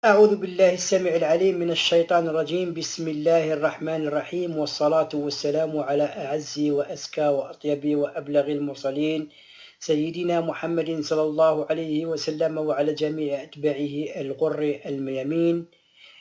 أعوذ بالله السميع العليم من الشيطان الرجيم. بسم الله الرحمن الرحيم، والصلاة والسلام على أعز وأزكى وأطيب وأبلغ المرسلين سيدنا محمد صلى الله عليه وسلم، وعلى جميع أتباعه الغر الميامين.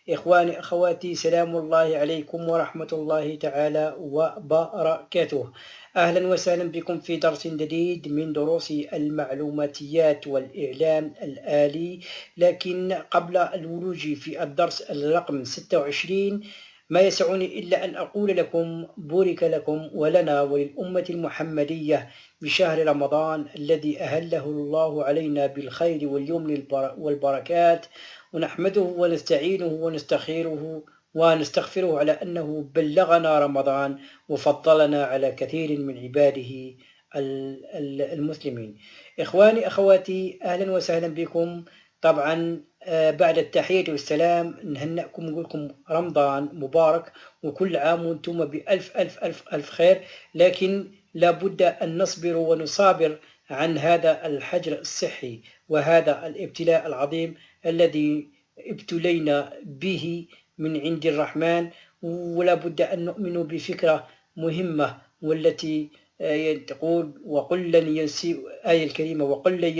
إخواني أخواتي، سلام الله عليكم ورحمة الله تعالى وبركاته. أهلا وسهلا بكم في درس جديد من دروس المعلوماتيات والإعلام الآلي. لكن قبل الولوج في الدرس الرقم 26 ما يسعني إلا أن أقول لكم بورك لكم ولنا وللأمة المحمدية بشهر رمضان الذي أهله الله علينا بالخير واليمن والبركات، ونحمده ونستعينه ونستخيره ونستغفره على أنه بلغنا رمضان وفضلنا على كثير من عباده المسلمين. إخواني أخواتي، أهلا وسهلا بكم. طبعا بعد التحية والسلام نهنئكم ونقول لكم رمضان مبارك، وكل عام وانتم بألف ألف ألف ألف خير. لكن لابد أن نصبر ونصابر عن هذا الحجر الصحي وهذا الابتلاء العظيم الذي ابتلينا به من عند الرحمن. ولا بد أن نؤمن بفكرة مهمة، والتي تقول وقل لن يصيب آية الكريمة وقل لن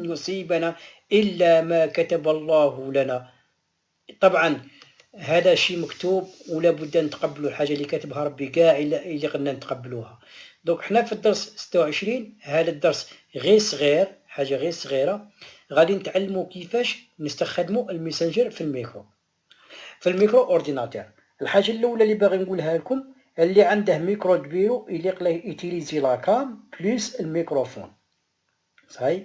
يصيبنا إلا ما كتب الله لنا. طبعا هذا شيء مكتوب، ولا بد نتقبلوا الحاجة اللي كاتبها ربي كاع اللي قلنا نتقبلوها. دونك حنا في الدرس 26، هذا الدرس غير صغير، حاجة غير صغيرة، غادي نتعلموا كيفاش نستخدموا الميسنجر في الميكرو، في الميكرو اورديناتور. الحاجة الأولى اللي باغي نقولها لكم، اللي عنده ميكرو كبيرو يليق له يتيليزي لاكام بليس الميكروفون صحيح،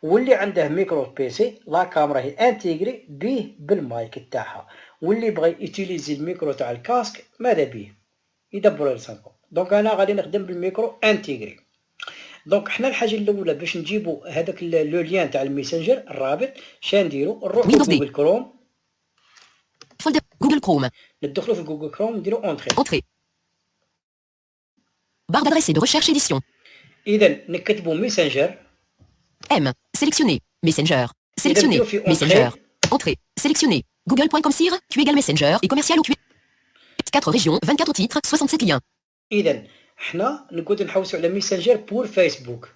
واللي عنده ميكرو بيسي لا كاميرا هي انتيغري بيه بالمايك تاعها، واللي بغى يوتيليزي الميكرو تاع الكاسك ماذا بيه يدبر لسانكم. دونك انا غادي نخدم بالميكرو انتيغري. دونك حنا الحاجه الاولى باش نجيبوا هذاك لو ليان تاع الميسنجر الرابط، شنديروا نروحوا لجوجل كروم، فولدر جوجل كروم، ندخلوا في جوجل كروم نديروا اونتري. barre d'adresse et de recherche édition. اذا نكتبوا ميسنجر M. Sélectionné. Messenger. Sélectionné. Messenger. Entrée. Sélectionné. Google.com sire, Q égale Messenger et commercial au Q. 4 régions, 24 titres, 67 liens. إذا حنا نقعد نحوسوا على ميسنجر بور فيسبوك.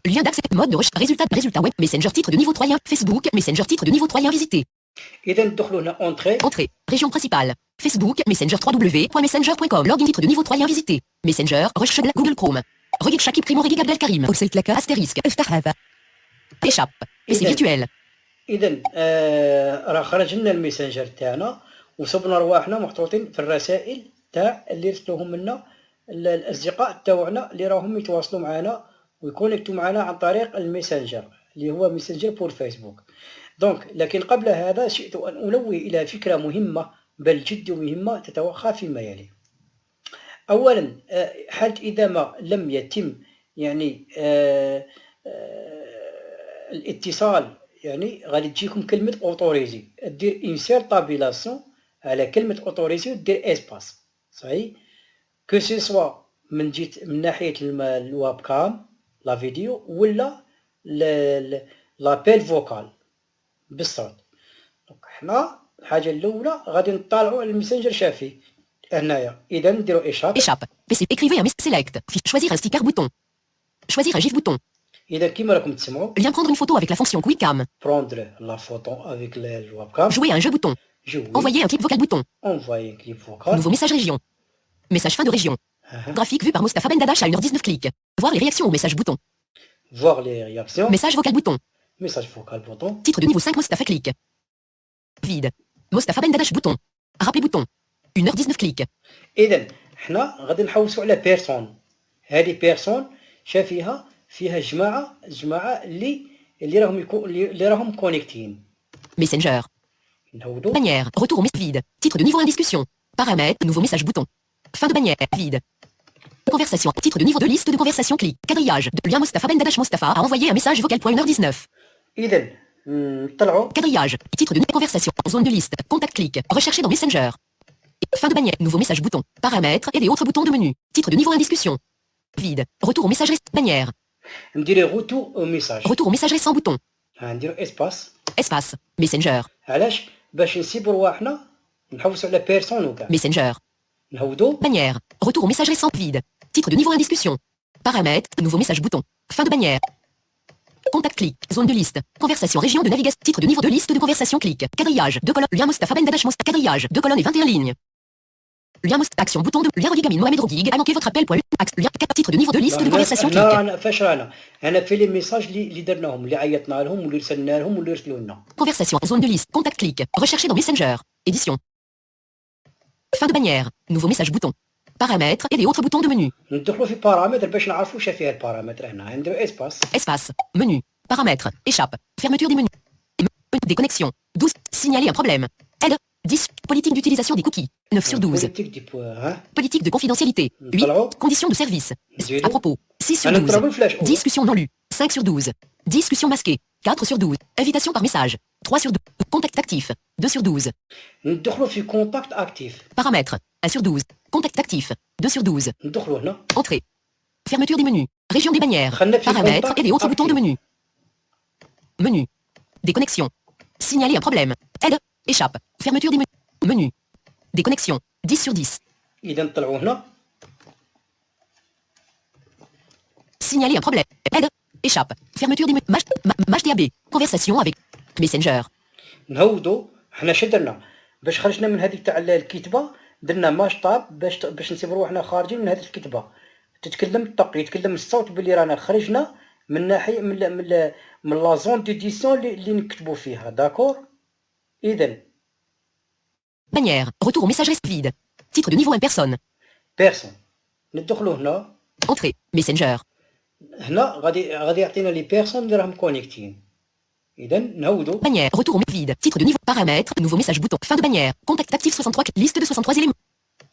Lien d'accès, mode de recherche, résultat web, Messenger titre de niveau 3 liens, Facebook, Messenger titre de niveau 3 liens visités. إذا ندخلوا هنا entrée. Entrée. Région principale. Facebook, Messenger 3w.messenger.com. Login titre de niveau 3 liens visités. Messenger, recherche Google Chrome. Reguide Shakib Primo Regig Abdelkarim. Oxel Claka astérisque. افتح هذا. Échappe. PC virtuel. إذا راه خرج لنا الميسنجر تاعنا، وصبنا رواحنا محطوطين في الرسائل تاع اللي يرسلوهم لنا الأصدقاء تاوعنا اللي راهم يتواصلوا معنا ويكونكتوا معنا عن طريق الميسنجر اللي هو ميسنجر بور فيسبوك. دونك لكن قبل هذا شئت أن أنوه إلى فكرة مهمة، بل جد مهمة، تتوخى فيما يلي. أولا، حالة إذا ما لم يتم يعني الاتصال، يعني غادي تجيكم كلمة اوتوريزي، دير انسير طابيلاسيون على كلمة اوتوريزي ودير اسباس صحيح، كو سي سوا من جيت من ناحية الويب كام لا فيديو ولا لابيل فوكال بالصوت. دونك حنا الحاجة الأولى غادي نطالعوا على الميسنجر شافي هنايا. إذا نديرو إيشاب. PC écrivez un select. Choisir un sticker bouton. Choisir un GIF bouton. إذا كيما راكم تسمعوا. Lien prendre une photo avec la fonction Quick Cam. Prendre la photo avec le webcam. Jouer à un jeu bouton. Jouer. Envoyer un clip vocal bouton. Envoyer un clip vocal. Nouveau message région. Message fin de région. Graphique vu par Mostafa Ben Dadash à 1h19 clics. Voir les réactions au message bouton. Voir les réactions. Message vocal bouton. Message vocal bouton. Titre de niveau 5 Mostafa clic. Vide. Mostafa Ben Dadash bouton. Rappeler bouton. 1h19 clics. إذا حنا غادي نحوسوا على بيرسون. هذه بيرسون شافيها فيها جماعة اللي راهم كونيكتين. Messenger. Bannière. Retour au message vide. Titre de niveau 1 discussion. Paramètres. Nouveau message bouton. Fin de bannière. Vide. Conversation. Titre de niveau 2 liste de conversation clic. Quadrillage. De lien Mostafa Ben Dadash Mostafa a envoyé un message vocal. 1h19. إذا طلعوا. Quadrillage. Titre de conversation. Zone de liste. Contact clic. Rechercher dans Messenger. Fin de bannière. Nouveau message bouton. Paramètres et les autres boutons de menu. Titre de niveau 1 discussion. Vide. Retour au messagerie. Bannière. ندير retour au message. Retour au messagerie sans bouton. نديرو اسباس. Espace. Messenger. علاش؟ باش نسيبو رواحنا نحوسو على بيرسون وكاع. Messenger. نهودو. Bannière. Retour au message récent. Vide. Titre de niveau indiscussion. Paramètres. Nouveau message bouton. Fin de bannière. Contact clic. Zone de liste. Conversation région de navigation. Titre de niveau de liste de conversation clic. Quadrillage. 2 colonnes. Lien Mostafa Ben Dadash Mostafa. Quadrillage. 2 colonnes et 21 lignes. Lien Action bouton de lien Rodigamin Mohamed Roguig a manqué votre appel. Lien titre de niveau de liste de conversation clic. انا فاش انا في لي ميساج اللي درناهم اللي عيطنا لهم واللي رسلنا لهم واللي رسلوا لنا. Conversation. Zone de liste. Contact clic. Rechercher dans Messenger. Édition. Fin de bannière. Nouveau message bouton. Paramètres et des autres boutons de menu. ندخلوا في بارامتر باش نعرفوا واش فيها البارامتر هنا. نديرو اسباس. Espace. Menu. Paramètres. Échappe. Fermeture des menus. Déconnexion. 12. Signaler un problème. Aide. 10. Politique d'utilisation des cookies. 9 sur 12. Politique de confidentialité. 8. Conditions de service. À propos. 6 sur 12. Discussion non lue. 5 sur 12. Discussion masquée. 4 sur 12. Invitation par message. 3 sur 12. Contact actif. 2 sur 12. ندخلوا في contact actif. Paramètres. 1 sur 12. Contact actif. 2 sur 12. ندخلوا هنا. Entrée. Fermeture des menus. Région des bannières. Paramètres et des autres boutons de menu. Menu. Déconnexion. Signaler un problème. Aide. Échappe. Fermeture des menus. Menu. Déconnexion. 10 sur 10. إذا نطلعوا هنا. Signaler un problème. Aide. Échappe. Fermeture des menus. Mach TAB. Conversation avec Messenger. نهودو حنا شدرنا باش خرجنا من هذيك تاع الكتابة درنا ماش طاب باش نسيب روحنا خارجين من هذه الكتابة. تتكلم الطق يتكلم الصوت باللي رانا خرجنا من ناحية من لا زون ديديسيون اللي نكتبوا فيها. داكور. إذا Bannière. Retour au message vide. Titre de niveau 1 personne. بيرسون. ندخلوا هنا. Entrée. Messenger. هنا غادي يعطينا لي بيرسون اللي راهم كونيكتين. إذا نهودو. Bannière. Retour au vide. Titre de niveau. Paramètres. Nouveau message bouton. Fin de bannière. Contact actif 63. Liste de 63 éléments.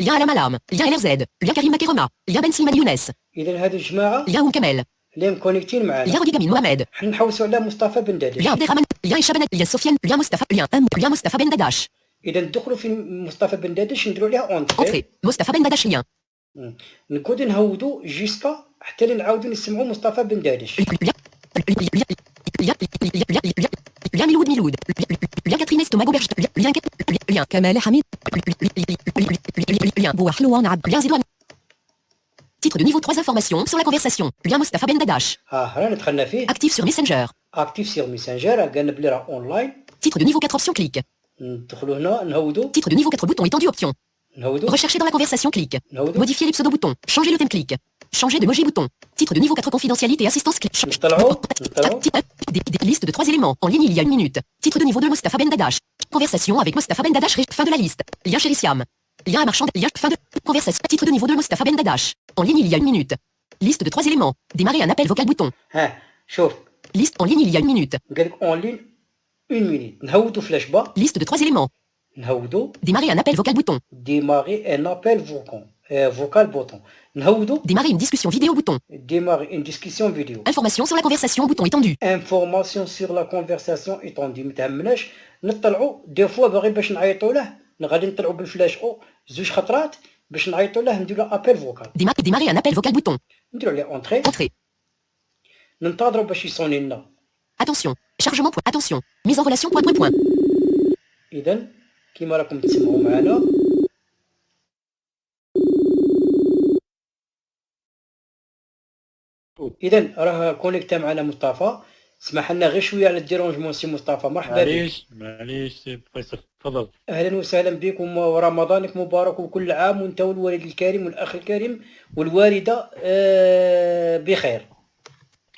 Lien Alam Alam. Lien LRZ. Lien Karim Makeroma. Lien Ben Slimani Younes. إذا هذو الجماعة. Lien Kamel. اللي مكونيكتين معنا. Lien Rodigamin Mohamed. حنا نحوسوا على مصطفى بن دادش. Lien Abderrahman. Lien Ishabanet. Lien Sofiane. Lien Mostafa. Lien Mostafa Ben Dadash. إذا ندخلوا في مصطفى بن دادش نديروا ليها اونتري. Mostafa Ben Dadash Lien. نقعدوا نهودوا جيسكا حتى اللي نعاودوا نسمعوا مصطفى بن دادش. Lien Miloud Miloud. Lien Catherine Estomago Berge. Lien Kamel Hamid. Lien Bouahlouan Ab. Lien Zidouane. Titre de niveau 3 informations sur la conversation. Lien Mostafa Ben Dadash. رانا دخلنا فيه. Actif sur Messenger. Actif sur Messenger. قالنا بلي راه اونلاين. Titre de niveau 4 option clic. ندخلوا هنا نهودوا. Titre de niveau 4 bouton étendu option. نهودوا. Rechercher dans la conversation clic. نهودوا. Modifier les pseudo-boutons. Changer le thème clic. Changer de emoji bouton. Titre de niveau 4 confidentialité assistance clic. Liste de 3 éléments. En ligne il y a 1 minute. Titre de niveau 2 Mostafa Ben Dadash. Conversation avec Mostafa Ben Dadash. Fin de la liste. Lien chez Siam. Lien à marchand. Lien. Fin de. Conversation. Titre de niveau 2 Mostafa Ben Dadash. En ligne il y a 1 minute. Liste de 3 éléments. Démarrer un appel vocal bouton. ها شوف. Liste en ligne il y a 1 minute. قالك en ligne 1 minute. نهودوا فلاش با. Liste de 3 éléments. نهودوا. Démarrer un appel vocal bouton. Démarrer un appel vocal bouton. نهودوا. Démarrer une discussion vidéo bouton. Démarrer une discussion vidéo. Information sur la conversation bouton étendu. Information sur la conversation étendue. متهمناش نطلعوا دي فوا باغي باش نعيطوا له غادي نطلعوا بالفلاش او زوج خطرات باش نعيطوا له نديروا له ابل فوكال. Démarrer un appel vocal bouton. نديروا له اونتري. Entrée. ننتظروا باش يصوني لنا. Attention. Chargement point. Attention. Mise en relation point. إذا كيما راكم تسمعوا معنا. إذا راه كونيكتا معنا مصطفى. اسمح لنا غير شويه على الديرونجمون سي مصطفى. مرحبا بك. معليش سي فيصل تفضل. اهلا وسهلا بكم ورمضانك مبارك وكل عام وانت والوالد الكريم والاخ الكريم والوالده بخير.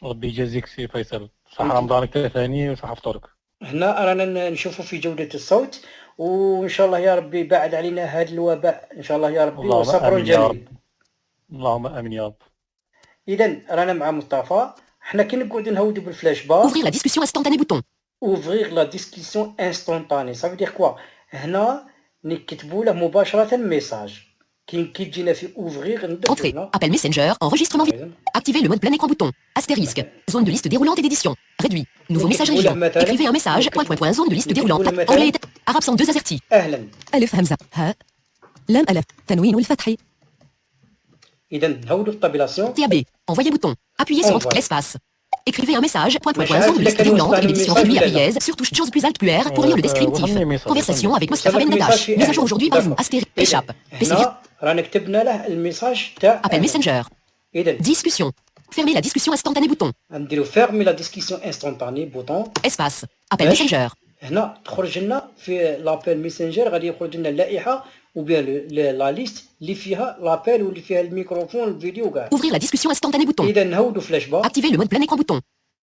ربي يجازيك سي فيصل. صح رمضانك ثاني وصح فطورك. هنا رانا نشوفوا في جوده الصوت وان شاء الله يا ربي بعد علينا هذا الوباء ان شاء الله يا ربي وصبر جميل. اللهم امين يا رب. اذا رانا مع مصطفى. حنا كي نقعدوا نهودوا بالفلاش بار. Ouvrir la discussion instantanée bouton. Ouvrir la discussion instantanée. Ça veut dire quoi? هنا نكتبوا له مباشرة ميساج. كي تجينا في ouvrir ندخلوا Entrée. هنا. Appel Messenger. Enregistrement vidéo. Activer le mode plein écran bouton. Astérisque. Zone de liste déroulante et d'édition. Réduit. Nouveau message région. Écrivez un message. Point. Zone de liste déroulante. Anglais. Arabe 102 averti. أهلا. ألف همزة. ها. لام ألف. تنوين الفتح. إذا نهودوا الطابلاسيون. TAB. Envoyer bouton. Appuyez sur Envoie. l'espace. Écrivez un message. مش عارف Zone إذا liste كان déroulante. وصل له L'édition الميساج régulière ولا لا. IS sur touche JAWS plus Alt plus R pour lire le descriptif. وصلني ميساج Conversation avec Mostafa وصلك Ben ميساج Dadash. في Mise à jour aujourd'hui par vous. داكور. Astérisque. إذا Échappe. PCG. هنا رانا كتبنا له الميساج تاع Appel Messenger. إذا Discussion. Fermez la discussion instantanée bouton. نديرو فيرمي لا ديسكسيون انستونتاني بوطون. Espace. Appel باش Messenger. هنا تخرج لنا في لابيل ميسنجر غادي يخرج لنا اللائحه وبيان لا ليست اللي فيها لابيل واللي فيها الميكروفون الفيديو كاع. Ouvrir la discussion instantanée bouton. اذا نهودو فلاش باك. Activer le mode plein écran bouton.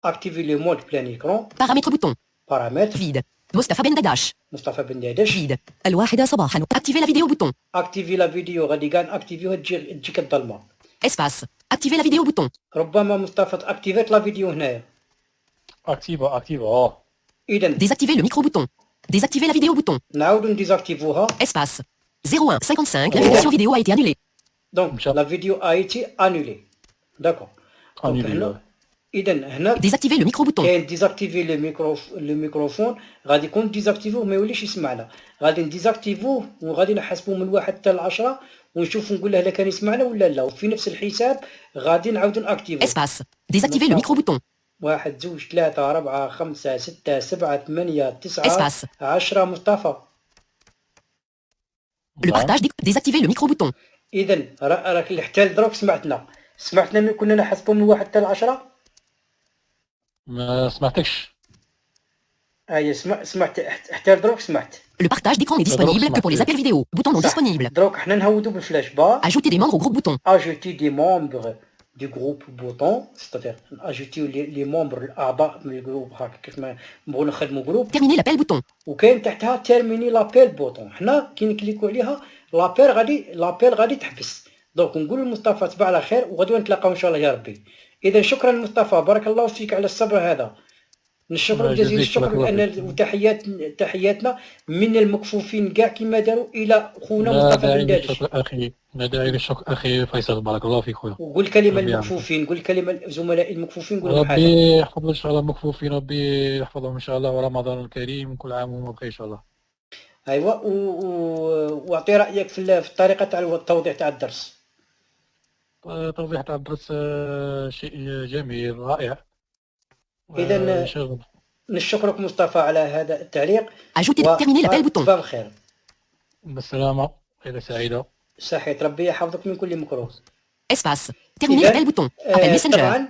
اكتيفي لو مود بلان ايكرون. Paramètres bouton. بارامتر. Vide. Mostafa Ben Dadash. مصطفى بن دادش. Vide. الواحدة صباحا. Activer la vidéo bouton. اكتيفي لا فيديو غادي كاع اكتيفيوها تجيك الظلمه. Espace. Activer la vidéo bouton. ربما مصطفى اكتيفيت لا فيديو هنايا. اكتيفا اذا Désactiver le micro bouton. Désactiver la vidéo bouton. نعاودو نديزاكتيفوها. Espace. 01 55. La finition vidéo a été annulée. دونك لا فيديو ايتي انولي. داكور. اذا هنا Désactiver le micro bouton. كاين ديزاكتيفي لو ميكروفون غادي يكون ديزاكتيفوه ما يوليش يسمعنا. غادي نديزاكتيفوه وغادي نحسبوه من 1 حتى ل 10 ونشوف نقول له هل كان يسمعنا ولا لا. وفي نفس الحساب غادي نعاودو ناكتيفوه. Espace. Désactiver le micro bouton. 1 2 3 4 5 6 7 8 9 Espace. 10 مصطفى. Le partage. Désactiver le micro bouton. اذا راك حتى لدروك سمعتنا ملي كنا نحسبوا من 1 حتى ل 10. ما سمعتكش. سمعت حتى لدروك سمعت. Le partage d'écran n'est disponible que pour les appels vidéo. Bouton non disponible. دروك حنا نهودو بالفلاش باك. Ajouter des membres au groupe bouton. Ajouter des membres du groupe bouton, c'est-à-dire ajouter les membres الاعضاء من الجروب هكا كيف ما نبغوا نخدموا جروب. Terminer l'appel bouton. وكاين تحتها تيرميني لابيل بوطون. حنا كي نكليكو عليها لابيل غادي تحبس. دونك نقولوا لمصطفى تصبح على خير وغادي نتلاقاو ان شاء الله يا ربي. اذا شكرا مصطفى بارك الله فيك على الصبر هذا. نشكر جزيل الشكر لان تحياتنا من المكفوفين كاع كما داروا الى خونا مصطفى بن دادش. ما داعي للشكر اخي فيصل بارك الله فيك خويا. وقول كلمه للمكفوفين. قول كلمه لزملاء المكفوفين. قول لهم حاجه. ربي يحفظ ان شاء الله المكفوفين. ربي يحفظهم ان شاء الله ورمضان الكريم كل عام وهم بخير ان شاء الله. ايوا واعطي رايك في الطريقه تاع التوضيح تاع الدرس. توضيح تاع الدرس شيء جميل رائع. اذا نشكرك مصطفى على هذا التعليق. Terminer l'appel bouton. صباح الخير. بالسلامة. ليلة سعيدة. صحيح ربي يحفظك من كل مكروه. Espace. Terminer l'appel bouton. Appel Messenger. طبعا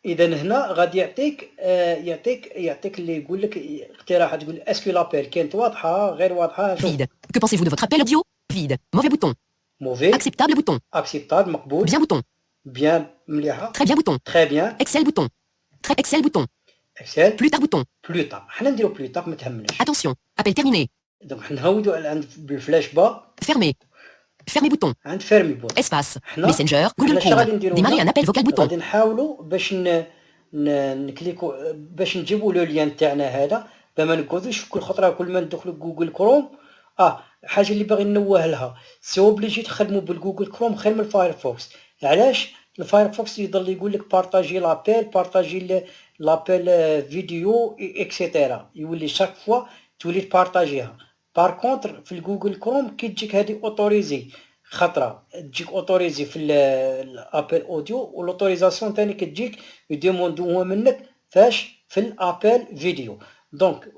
اذا هنا غادي يعطيك اللي يقول لك اقتراحات. تقول اسكو لابيل كانت واضحه غير واضحه. Vide. Que pensez-vous de votre appel audio? Vide. Mauvais bouton. موفي. Acceptable bouton. اكسبتابل مقبول. Bien bouton. بيان مليحه. Très bien bouton. تري بيان. Excel bouton. Très Excel bouton. اكسل. Plus tard bouton. بلوطا. حنا نديرو بلوطا ما تهمناش. Attention. Appel terminé. دونك نهودو عند بالفلاش باك. Fermé. Fermé bouton. عند فيرمي بوت. Espace. حنا Messenger. Google حنا Chrome. نديرو Démarrer un appel vocal bouton. غادي نحاولوا باش نكليكو باش نجيبوا لو ليان تاعنا هذا بما نقعدوش كل خطره كل ما ندخلوا جوجل كروم. حاجه اللي باغي ننوه لها سي اوبليجي تخدموا بالجوجل كروم خير من الفايرفوكس. علاش؟ الفايرفوكس يضل يقول لك بارطاجي لابيل فيديو اكسيتيرا يولي شاك فوا تولي تبارطاجيها. بار كونتر في الجوجل كروم كي تجيك هذه اوتوريزي خطره تجيك اوتوريزي في الابل اوديو والاوتوريزاسيون ثاني كتجيك يديموندوها منك فاش في الابل فيديو. دونك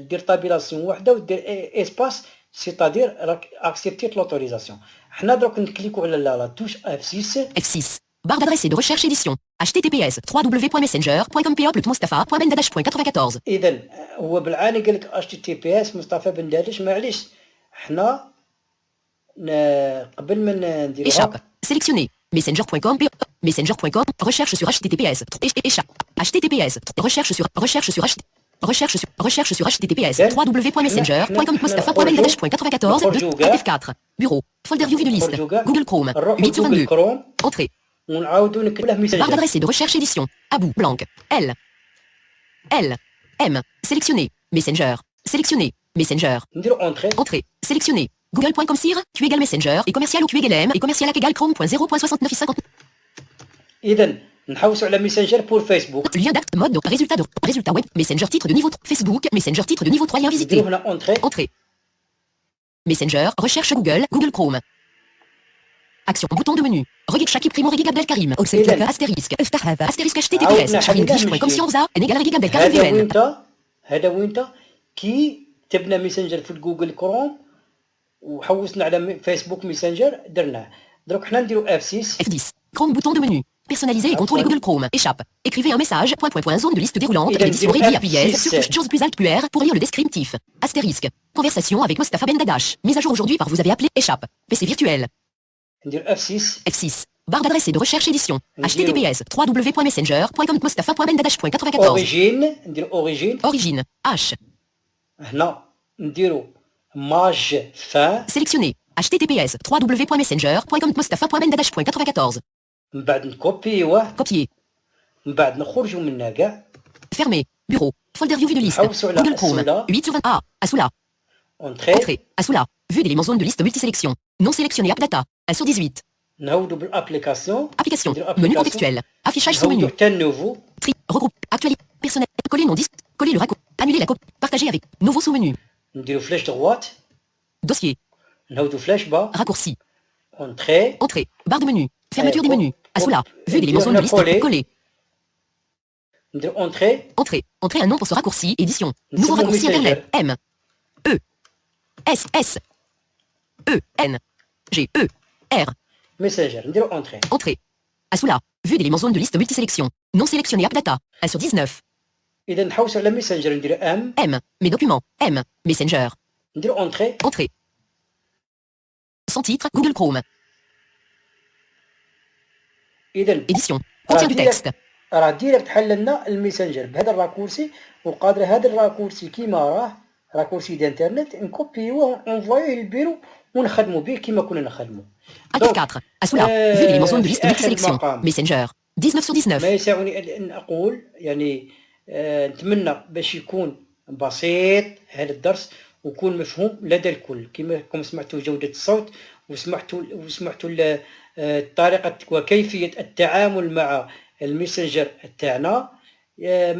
دير طابيلاسيون وحده ودير اسباس سيتادير راك اكسبتيت لوتوريزاسيون. حنا دروك نكليكو على لا توش F6. F6. Barre d'adresse et de recherche édition. https www.messenger.compea.mostafa.bendadash.94. اذا هو بالعاني قال لك https مصطفى بن دادش. معليش حنا قبل ما نديروها. Échappe. Sélectionner. Messenger.com. Messenger.com. Recherche sur https. Échappe. https. Recherche sur https. www.messenger.com. F4. Bureau. Folder view de liste. Google Chrome. 8 sur 22. Entrée. ونعاودو نكتب له Barre ميساج. d'adresse et de recherche édition. Abou. Blanc. L. M. Sélectionner. Messenger. Sélectionner. Messenger. نديرو اونتري. Entrée. Sélectionner. Google.com sire. Q égale Messenger. Et commercial ou Q égale M. Et commercial égale Chrome.0.69 اذا نحوسوا على ميسنجر بور فيسبوك. Lien d'acte mode résultat web. Messenger titre de niveau 3. Facebook. Messenger titre de niveau 3. Lien visité. نديرو هنا اونتري. Entrée. Messenger. Recherche Google. Google Chrome. Action. Bouton de menu. Reguet Shakib Primo Reguet Abdelkarim. إذن. Astérisque. افتح هذا. Astérisque عاودنا HTTPS. sharinglish.com/za n égale Reguet Abdelkarim هذا VN. وينتا هذا وينتا كي كتبنا ميسنجر في الجوجل كروم وحوسنا على فيسبوك ميسنجر درناه. دروك حنا نديرو F6 F10. Chrome bouton de menu. Personnaliser et contrôler Google Chrome. Échappe. Écrivez un message. Zone de liste déroulante. Édition réglée. Appuyez sur touche Jaws plus Alt plus R pour lire le descriptif. Astérisque. Conversation avec Mostafa Ben Dadash. Mise à jour aujourd'hui par vous avez appelé Échappe. PC virtuel. ندير F6 F6. Barre d'adresse et de recherche édition. نديرو. https www.messenger.com.mostafa.ben94. اوريجين ندير اوريجين Origine. H. هنا نديرو ماج فان Sélectionné. https www.messenger.com.mostafa.bendadash.94. من بعد نكوبيوه Copier. من بعد نخرجوا منها كاع Fermé. Bureau. Folder view vue de liste. Ah, sur la- Google Chrome. sur la- 8/20. A. Assoula. اونتري Entrée. Assoula. Vue d'éléments zone de liste multisélection. Non sélectionné app data. 1/18. نعاودوا بالابليكاسيون Application. نديرو Menu application. contextuel. Affichage sous نعاودوا menu. حتى نوفو Tri. Regroupe. Actualité. Personnel. Coller non disque. Coller le raccourci. Annuler la copie. Partager avec. Nouveau sous menu. نديرو فلاش دغوات Dossier. نعاودوا فلاش با Raccourci. اونتري Entrée. Barre de menu. Fermeture du hop, menu. Assoula. hop. Vue d'éléments zone de liste. Coller. Coller. ندير اونتري Entrée. Entrée un nom pour ce raccourci. Édition. Nous Nouveau sommes au raccourci Messenger. internet. M. E. S. S. E. N. G. E. R. ميسنجر نديرو اونتري Entrée. Assoula. Vue d'éléments zone de liste multisélection. Non sélectionné app data. 1/19. اذا نحوسوا على ميسنجر ندير ام M. Mes documents. M. Messenger. نديرو اونتري Entrée. Sans titre. Google Chrome. اذا Édition. Contient du texte. راه ديريكت حل لنا الميسنجر بهذا الراكورسي وقادر هذا الراكورسي كيما راه راكورسي دانترنت نكوبيوه ونفويوه للبيرو ونخدموا به كيما كنا نخدموا. Acte 4. Assoula. Vue d'éléments zone de liste في آخر multisélection. المقام. Messenger. 19/19. ما يسعني أن أقول يعني نتمنى باش يكون بسيط هذا الدرس ويكون مفهوم لدى الكل كما راكم سمعتوا جودة الصوت وسمعتوا طريقة وكيفية التعامل مع الميسنجر تاعنا.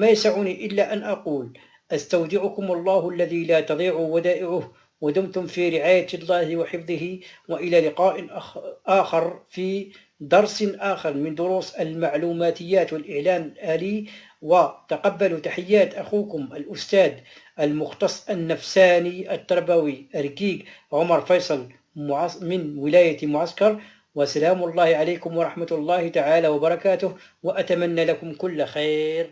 ما يسعني إلا أن أقول أستودعكم الله الذي لا تضيع ودائعه ودمتم في رعاية الله وحفظه وإلى لقاء آخر في درس آخر من دروس المعلوماتيات والإعلام الآلي. وتقبلوا تحيات أخوكم الأستاذ المختص النفساني التربوي ركيك عمر فيصل من ولاية معسكر. وسلام الله عليكم ورحمة الله تعالى وبركاته وأتمنى لكم كل خير.